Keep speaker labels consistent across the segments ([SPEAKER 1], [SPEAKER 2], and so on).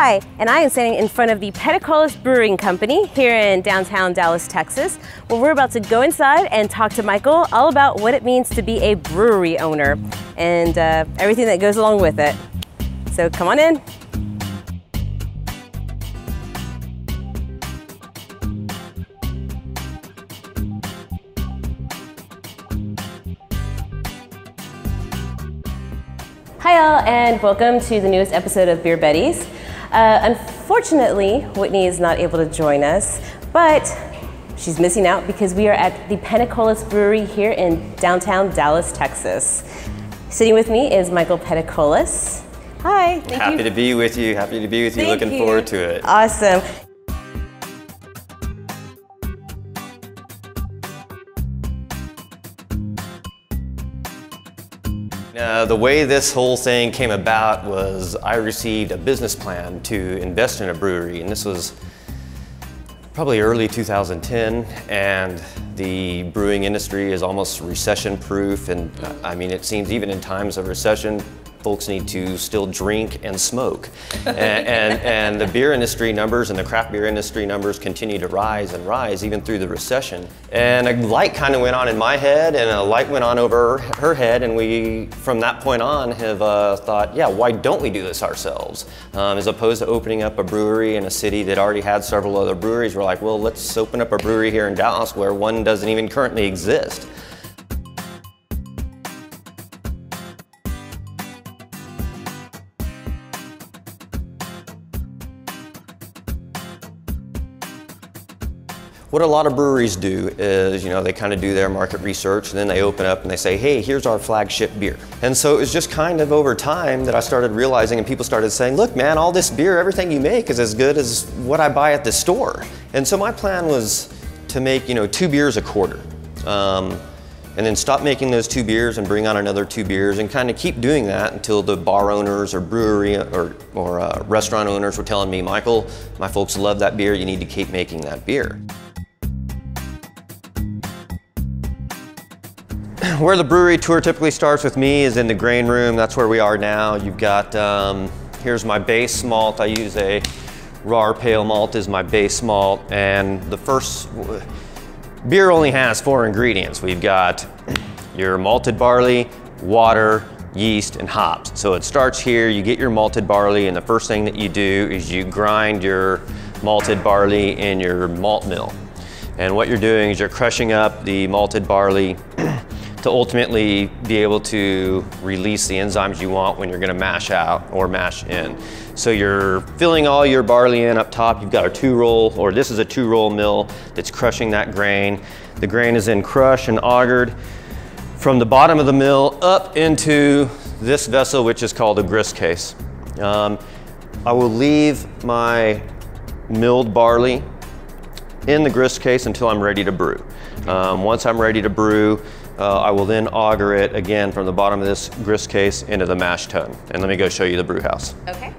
[SPEAKER 1] Hi, and I am standing in front of the Peticolas Brewing Company here in downtown Dallas, Texas, where we're about to go inside and talk to Michael all about what it means to be a brewery owner and everything that goes along with it. So come on in. Hi all, and welcome to the newest episode of Beer Betties. Unfortunately, Whitney is not able to join us, but she's missing out because we are at the Peticolas Brewery here in downtown Dallas, Texas. Sitting with me is Michael Peticolas. Hi, thank you.
[SPEAKER 2] Happy to be with you. Happy to be with you. Looking forward to it.
[SPEAKER 1] Awesome.
[SPEAKER 2] The way this whole thing came about was I received a business plan to invest in a brewery, and this was probably early 2010, and the brewing industry is almost recession-proof, and I mean, it seems even in times of recession, folks need to still drink and smoke. And the beer industry numbers and the craft beer industry numbers continue to rise and rise even through the recession. And a light kind of went on in my head and a light went on over her head, and we, from that point on, have thought, yeah, why don't we do this ourselves? As opposed to opening up a brewery in a city that already had several other breweries, we're like, well, let's open up a brewery here in Dallas where one doesn't even currently exist. What a lot of breweries do is, you know, they kind of do their market research and then they open up and they say, hey, here's our flagship beer. And so it was just kind of over time that I started realizing, and people started saying, look, man, all this beer, everything you make is as good as what I buy at the store. And so my plan was to make, 2 beers a quarter. And then stop making those 2 beers and bring on another 2 beers and kind of keep doing that until the bar owners or brewery or restaurant owners were telling me, Michael, my folks love that beer, you need to keep making that beer. Where the brewery tour typically starts with me is in the grain room. That's where we are now. You've got, here's my base malt. I use a raw pale malt as my base malt. And the first, beer only has 4 ingredients. We've got your malted barley, water, yeast, and hops. So it starts here, you get your malted barley, and the first thing that you do is you grind your malted barley in your malt mill. And what you're doing is you're crushing up the malted barley to ultimately be able to release the enzymes you want when you're gonna mash out or mash in. So you're filling all your barley in up top. You've got a 2-roll, or this is a 2-roll mill that's crushing that grain. The grain is then crushed and augered from the bottom of the mill up into this vessel, which is called a grist case. I will leave my milled barley in the grist case until I'm ready to brew. Once I'm ready to brew, I will then auger it again from the bottom of this grist case into the mash tun. And let me go show you the brew house.
[SPEAKER 1] Okay.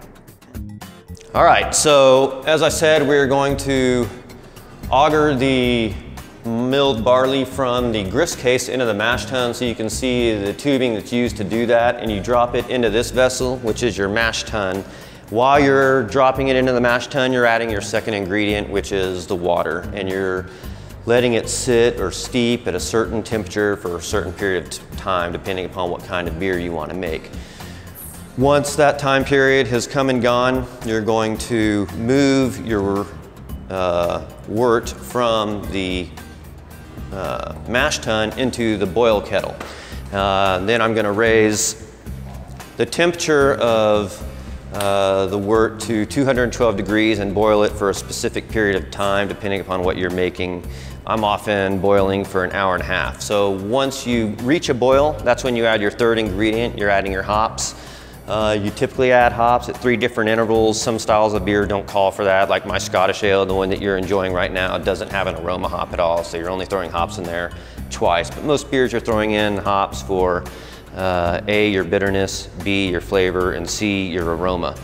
[SPEAKER 2] All right, so as I said, we're going to auger the milled barley from the grist case into the mash tun, so you can see the tubing that's used to do that, and you drop it into this vessel, which is your mash tun. While you're dropping it into the mash tun, you're adding your second ingredient, which is the water, and you're letting it sit or steep at a certain temperature for a certain period of time, depending upon what kind of beer you want to make. Once that time period has come and gone, you're going to move your wort from the mash tun into the boil kettle. Then I'm going to raise the temperature of the wort to 212 degrees and boil it for a specific period of time, depending upon what you're making. I'm often boiling for an hour and a half. So once you reach a boil, that's when you add your third ingredient. You're adding your hops. You typically add hops at 3 different intervals. Some styles of beer don't call for that, like my Scottish Ale, the one that you're enjoying right now, doesn't have an aroma hop at all, so you're only throwing hops in there twice. But most beers you're throwing in hops for A, your bitterness, B, your flavor, and C, your aroma.